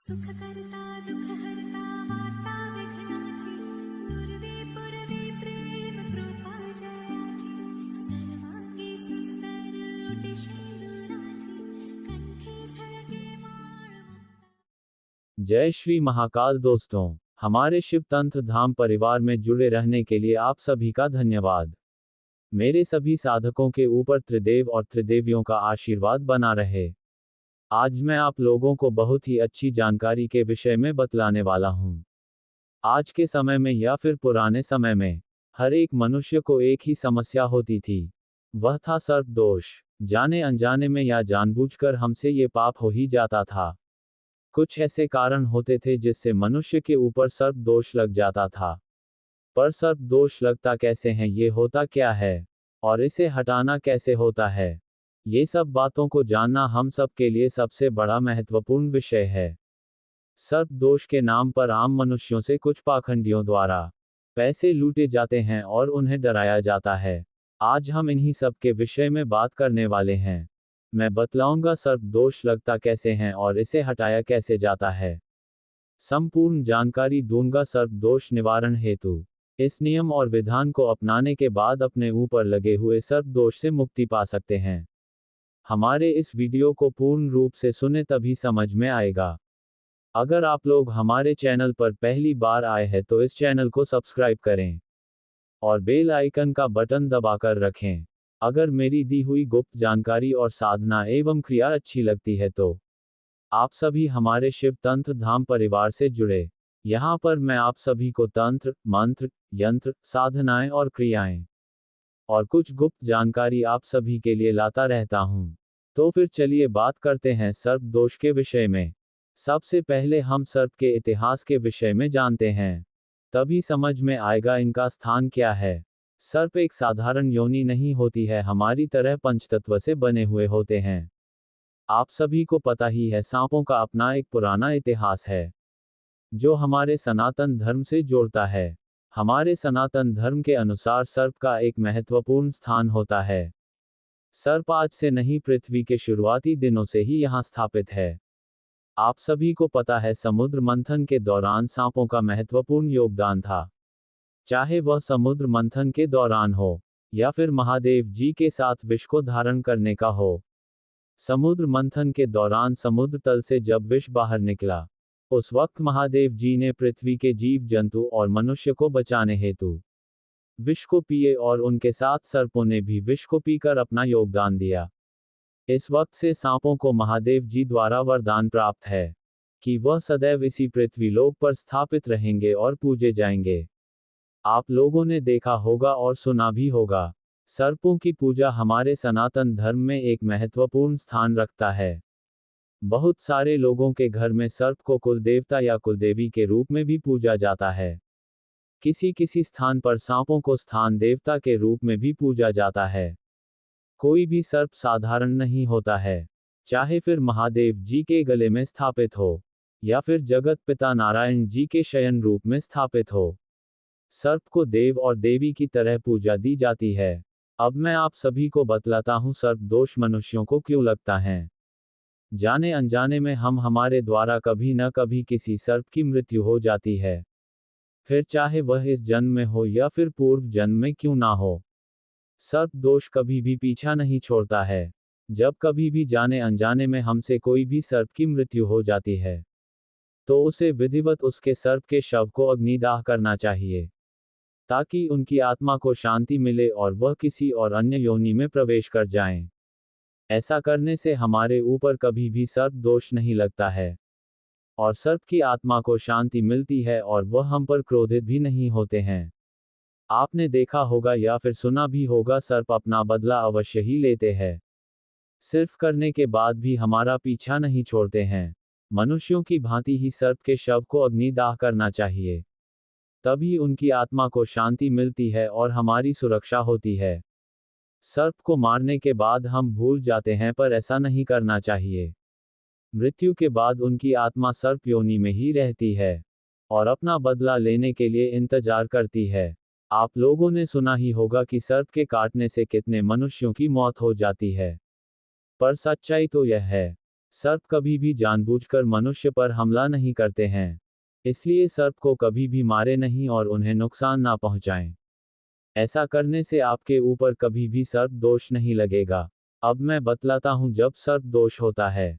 सुख करता दुख हरता वार्ता विघ्नाची दुर्वे पुरवे प्रेम कृपा जयाची सर्वांगी सुंदर ओटी शेंदुराची कंठी झळके माळ मुक्ता। जय श्री महाकाल। दोस्तों, हमारे शिव तंत्र धाम परिवार में जुड़े रहने के लिए आप सभी का धन्यवाद। मेरे सभी साधकों के ऊपर त्रिदेव और त्रिदेवियों का आशीर्वाद बना रहे। आज मैं आप लोगों को बहुत ही अच्छी जानकारी के विषय में बतलाने वाला हूं। आज के समय में या फिर पुराने समय में हर एक मनुष्य को एक ही समस्या होती थी, वह था सर्प दोष। जाने अनजाने में या जानबूझकर हमसे ये पाप हो ही जाता था। कुछ ऐसे कारण होते थे जिससे मनुष्य के ऊपर सर्प दोष लग जाता था। पर सर्प दोष लगता कैसे है, ये होता क्या है और इसे हटाना कैसे होता है, ये सब बातों को जानना हम सब के लिए सबसे बड़ा महत्वपूर्ण विषय है। सर्प दोष के नाम पर आम मनुष्यों से कुछ पाखंडियों द्वारा पैसे लूटे जाते हैं और उन्हें डराया जाता है। आज हम इन्हीं सब के विषय में बात करने वाले हैं। मैं बतलाऊंगा सर्प दोष लगता कैसे है और इसे हटाया कैसे जाता है। संपूर्ण जानकारी दूंगा सर्प दोष निवारण हेतु। इस नियम और विधान को अपनाने के बाद अपने ऊपर लगे हुए सर्प दोष से मुक्ति पा सकते हैं। हमारे इस वीडियो को पूर्ण रूप से सुने तभी समझ में आएगा। अगर आप लोग हमारे चैनल पर पहली बार आए हैं तो इस चैनल को सब्सक्राइब करें और बेल आइकन का बटन दबाकर रखें। अगर मेरी दी हुई गुप्त जानकारी और साधना एवं क्रिया अच्छी लगती है तो आप सभी हमारे शिव तंत्र धाम परिवार से जुड़े। यहाँ पर मैं आप सभी को तंत्र, मंत्र, यंत्र, साधनाएं और क्रियाएं और कुछ गुप्त जानकारी आप सभी के लिए लाता रहता हूं। तो फिर चलिए बात करते हैं सर्प दोष के विषय में। सबसे पहले हम सर्प के इतिहास के विषय में जानते हैं, तभी समझ में आएगा इनका स्थान क्या है। सर्प एक साधारण योनि नहीं होती है, हमारी तरह पंचतत्व से बने हुए होते हैं। आप सभी को पता ही है, सांपों का अपना एक पुराना इतिहास है जो हमारे सनातन धर्म से जोड़ता है। हमारे सनातन धर्म के अनुसार सर्प का एक महत्वपूर्ण स्थान होता है। सर्प आज से नहीं, पृथ्वी के शुरुआती दिनों से ही यहाँ स्थापित है। आप सभी को पता है, समुद्र मंथन के दौरान सांपों का महत्वपूर्ण योगदान था। चाहे वह समुद्र मंथन के दौरान हो या फिर महादेव जी के साथ विष को धारण करने का हो। समुद्र मंथन के दौरान समुद्र तल से जब विष बाहर निकला, उस वक्त महादेव जी ने पृथ्वी के जीव जंतु और मनुष्य को बचाने हेतु विष को पिए और उनके साथ सर्पों ने भी विष को पीकर अपना योगदान दिया। इस वक्त से सांपों को महादेव जी द्वारा वरदान प्राप्त है कि वह सदैव इसी पृथ्वी लोक पर स्थापित रहेंगे और पूजे जाएंगे। आप लोगों ने देखा होगा और सुना भी होगा, सर्पों की पूजा हमारे सनातन धर्म में एक महत्वपूर्ण स्थान रखता है। बहुत सारे लोगों के घर में सर्प को कुल देवता या कुलदेवी के रूप में भी पूजा जाता है। किसी किसी स्थान पर सांपों को स्थान देवता के रूप में भी पूजा जाता है। कोई भी सर्प साधारण नहीं होता है, चाहे फिर महादेव जी के गले में स्थापित हो या फिर जगत पिता नारायण जी के शयन रूप में स्थापित हो। सर्प को देव और देवी की तरह पूजा दी जाती है। अब मैं आप सभी को बतलाता हूं सर्प दोष मनुष्यों को क्यों लगता है। जाने अनजाने में हमारे द्वारा कभी न कभी किसी सर्प की मृत्यु हो जाती है, फिर चाहे वह इस जन्म में हो या फिर पूर्व जन्म में क्यों ना हो। सर्प दोष कभी भी पीछा नहीं छोड़ता है। जब कभी भी जाने अनजाने में हमसे कोई भी सर्प की मृत्यु हो जाती है तो उसे विधिवत उसके सर्प के शव को अग्निदाह करना चाहिए ताकि उनकी आत्मा को शांति मिले और वह किसी और अन्य योनि में प्रवेश कर जाएं। ऐसा करने से हमारे ऊपर कभी भी सर्प दोष नहीं लगता है और सर्प की आत्मा को शांति मिलती है और वह हम पर क्रोधित भी नहीं होते हैं। आपने देखा होगा या फिर सुना भी होगा, सर्प अपना बदला अवश्य ही लेते हैं। सिर्फ करने के बाद भी हमारा पीछा नहीं छोड़ते हैं। मनुष्यों की भांति ही सर्प के शव को अग्निदाह करना चाहिए, तभी उनकी आत्मा को शांति मिलती है और हमारी सुरक्षा होती है। सर्प को मारने के बाद हम भूल जाते हैं, पर ऐसा नहीं करना चाहिए। मृत्यु के बाद उनकी आत्मा सर्प योनि में ही रहती है और अपना बदला लेने के लिए इंतजार करती है। आप लोगों ने सुना ही होगा कि सर्प के काटने से कितने मनुष्यों की मौत हो जाती है, पर सच्चाई तो यह है, सर्प कभी भी जानबूझकर मनुष्य पर हमला नहीं करते हैं, इसलिए सर्प को कभी भी मारे नहीं और उन्हें नुकसान ना पहुंचाएं। ऐसा करने से आपके ऊपर कभी भी सर्प दोष नहीं लगेगा। अब मैं बतलाता हूं, जब सर्प दोष होता है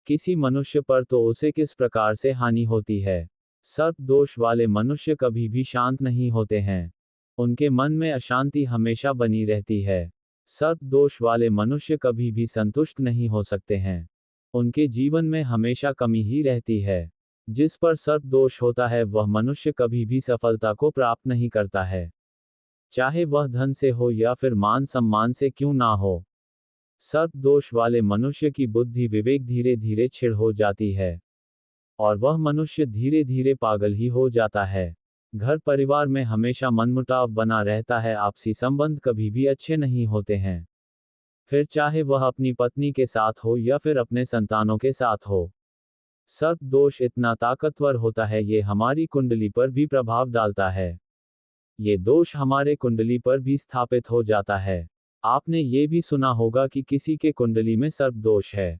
किसी मनुष्य पर तो उसे किस प्रकार से हानि होती है। सर्प दोष वाले मनुष्य कभी भी शांत नहीं होते हैं, उनके मन में अशांति हमेशा बनी रहती है। सर्प दोष वाले मनुष्य कभी भी संतुष्ट नहीं हो सकते हैं, उनके जीवन में हमेशा कमी ही रहती है। जिस पर सर्प दोष होता है वह मनुष्य कभी भी सफलता को प्राप्त नहीं करता है, चाहे वह धन से हो या फिर मान सम्मान से क्यों ना हो। सर्प दोष वाले मनुष्य की बुद्धि विवेक धीरे धीरे छिड़ हो जाती है और वह मनुष्य धीरे धीरे पागल ही हो जाता है। घर परिवार में हमेशा मनमुटाव बना रहता है, आपसी संबंध कभी भी अच्छे नहीं होते हैं, फिर चाहे वह अपनी पत्नी के साथ हो या फिर अपने संतानों के साथ हो। सर्प दोष इतना ताकतवर होता है, ये हमारी कुंडली पर भी प्रभाव डालता है। ये दोष हमारे कुंडली पर भी स्थापित हो जाता है। आपने ये भी सुना होगा कि किसी के कुंडली में सर्प दोष है।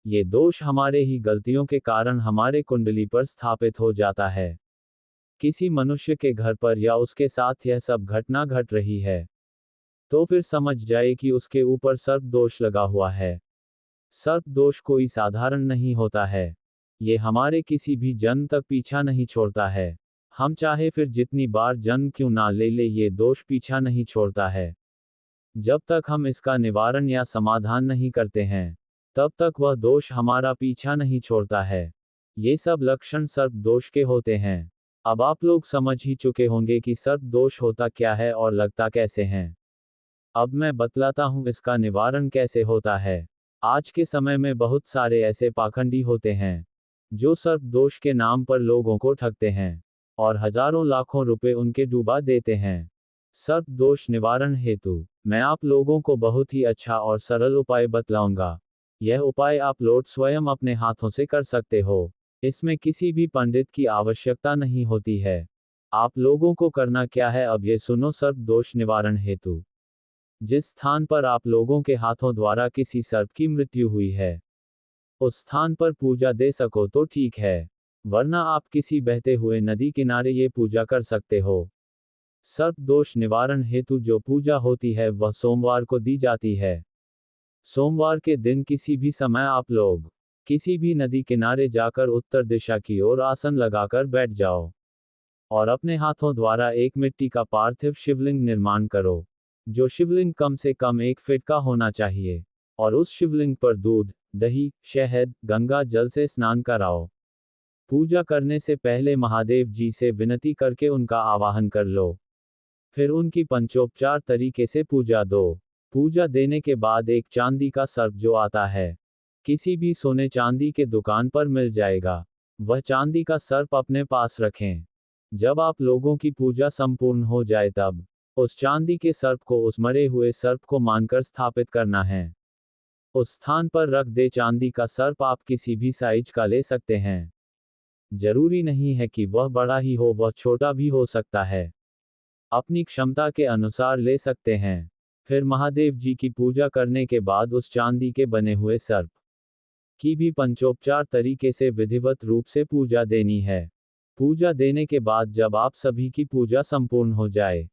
ये दोष हमारे ही गलतियों के कारण हमारे कुंडली पर स्थापित हो जाता है। किसी मनुष्य के घर पर या उसके साथ यह सब घटना घट रही है, तो फिर समझ जाए कि उसके ऊपर सर्प दोष लगा हुआ है। सर्प दोष कोई साधारण नहीं होता है, ये हमारे किसी भी जन्म तक पीछा नहीं छोड़ता है। हम चाहे फिर जितनी बार जन्म क्यों ना ले ले, ये दोष पीछा नहीं छोड़ता है। जब तक हम इसका निवारण या समाधान नहीं करते हैं, तब तक वह दोष हमारा पीछा नहीं छोड़ता है। ये सब लक्षण सर्प दोष के होते हैं। अब आप लोग समझ ही चुके होंगे कि सर्प दोष होता क्या है और लगता कैसे हैं। अब मैं बतलाता हूं इसका निवारण कैसे होता है। आज के समय में बहुत सारे ऐसे पाखंडी होते हैं जो सर्प दोष के नाम पर लोगों को ठगते हैं और हजारों लाखों रुपए उनके डूबा देते हैं। सर्प दोष निवारण हेतु मैं आप लोगों को बहुत ही अच्छा और सरल उपाय बतलाऊंगा। यह उपाय आप लोग स्वयं अपने हाथों से कर सकते हो, इसमें किसी भी पंडित की आवश्यकता नहीं होती है। आप लोगों को करना क्या है, अब ये सुनो। सर्प दोष निवारण हेतु जिस स्थान पर आप लोगों के हाथों द्वारा किसी सर्प की मृत्यु हुई है, उस स्थान पर पूजा दे सको तो ठीक है, वरना आप किसी बहते हुए नदी किनारे ये पूजा कर सकते हो। सर्प दोष निवारण हेतु जो पूजा होती है वह सोमवार को दी जाती है। सोमवार के दिन किसी भी समय आप लोग किसी भी नदी किनारे जाकर उत्तर दिशा की ओर आसन लगाकर बैठ जाओ और अपने हाथों द्वारा एक मिट्टी का पार्थिव शिवलिंग निर्माण करो, जो शिवलिंग कम से कम 1 फीट का होना चाहिए, और उस शिवलिंग पर दूध, दही, शहद, गंगा जल से स्नान कराओ। पूजा करने से पहले महादेव जी से विनती करके उनका आवाहन कर लो, फिर उनकी पंचोपचार तरीके से पूजा दो। पूजा देने के बाद एक चांदी का सर्प जो आता है, किसी भी सोने चांदी के दुकान पर मिल जाएगा, वह चांदी का सर्प अपने पास रखें। जब आप लोगों की पूजा संपूर्ण हो जाए तब उस चांदी के सर्प को उस मरे हुए सर्प को मानकर स्थापित करना है। उस स्थान पर रख दे। चांदी का सर्प आप किसी भी साइज का ले सकते हैं, जरूरी नहीं है कि वह बड़ा ही हो, वह छोटा भी हो सकता है, अपनी क्षमता के अनुसार ले सकते हैं। फिर महादेव जी की पूजा करने के बाद उस चांदी के बने हुए सर्प की भी पंचोपचार तरीके से विधिवत रूप से पूजा देनी है। पूजा देने के बाद जब आप सभी की पूजा संपूर्ण हो जाए,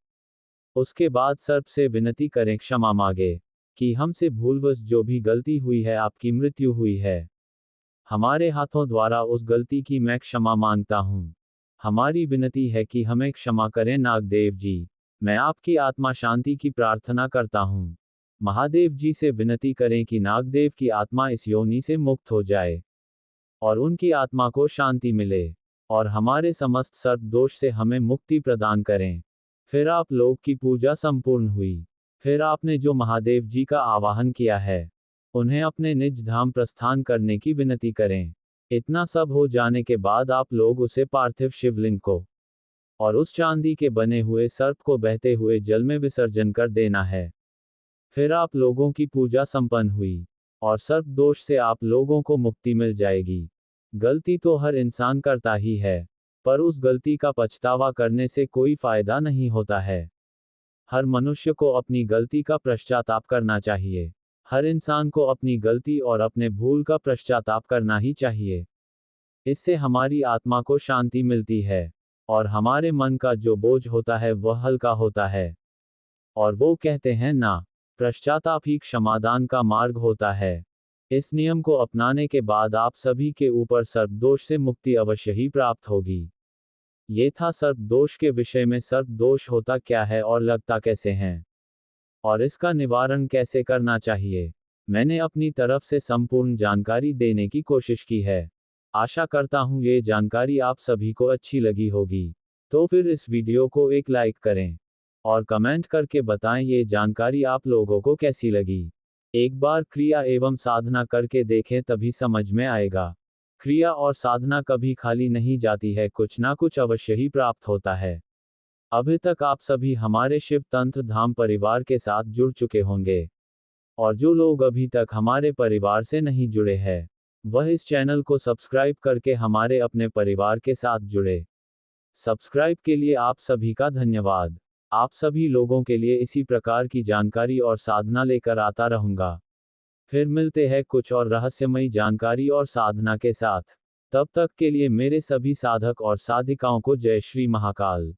उसके बाद सर्प से विनती करें, क्षमा मांगे कि हमसे भूलवश जो भी गलती हुई है, आपकी मृत्यु हुई है, हमारे हाथों द्वारा उस गलती की मैं क्षमा मांगता हूँ। हमारी विनती है कि हमें क्षमा करें नागदेव जी, मैं आपकी आत्मा शांति की प्रार्थना करता हूँ। महादेव जी से विनती करें कि नागदेव की आत्मा इस योनि से मुक्त हो जाए और उनकी आत्मा को शांति मिले और हमारे समस्त सर्प दोष से हमें मुक्ति प्रदान करें। फिर आप लोग की पूजा संपूर्ण हुई। फिर आपने जो महादेव जी का आवाहन किया है, उन्हें अपने निज धाम प्रस्थान करने की विनती करें। इतना सब हो जाने के बाद आप लोग उसे पार्थिव शिवलिंग को और उस चांदी के बने हुए सर्प को बहते हुए जल में विसर्जन कर देना है। फिर आप लोगों की पूजा संपन्न हुई और सर्प दोष से आप लोगों को मुक्ति मिल जाएगी। गलती तो हर इंसान करता ही है, पर उस गलती का पछतावा करने से कोई फायदा नहीं होता है। हर मनुष्य को अपनी गलती का पश्चाताप करना चाहिए। हर इंसान को अपनी गलती और अपने भूल का पश्चाताप करना ही चाहिए। इससे हमारी आत्मा को शांति मिलती है और हमारे मन का जो बोझ होता है वह हल्का होता है। और वो कहते हैं ना, पश्चाताप ही क्षमादान का मार्ग होता है। इस नियम को अपनाने के बाद आप सभी के ऊपर सर्पदोष से मुक्ति अवश्य ही प्राप्त होगी। ये था सर्पदोष के विषय में। सर्पदोष होता क्या है और लगता कैसे हैं, और इसका निवारण कैसे करना चाहिए। मैंने अपनी तरफ से संपूर्ण जानकारी देने की कोशिश की है। आशा करता हूँ ये जानकारी आप सभी को अच्छी लगी होगी। तो फिर इस वीडियो को एक लाइक करें और कमेंट करके बताएं ये जानकारी आप लोगों को कैसी लगी। एक बार क्रिया एवं साधना करके देखें, तभी समझ में आएगा। क्रिया और साधना कभी खाली नहीं जाती है, कुछ ना कुछ अवश्य ही प्राप्त होता है। अभी तक आप सभी हमारे शिव तंत्र धाम परिवार के साथ जुड़ चुके होंगे, और जो लोग अभी तक हमारे परिवार से नहीं जुड़े हैं, वह इस चैनल को सब्सक्राइब करके हमारे अपने परिवार के साथ जुड़े। सब्सक्राइब के लिए आप सभी का धन्यवाद। आप सभी लोगों के लिए इसी प्रकार की जानकारी और साधना लेकर आता रहूंगा। फिर मिलते हैं कुछ और रहस्यमयी जानकारी और साधना के साथ। तब तक के लिए मेरे सभी साधक और साधिकाओं को जय श्री महाकाल।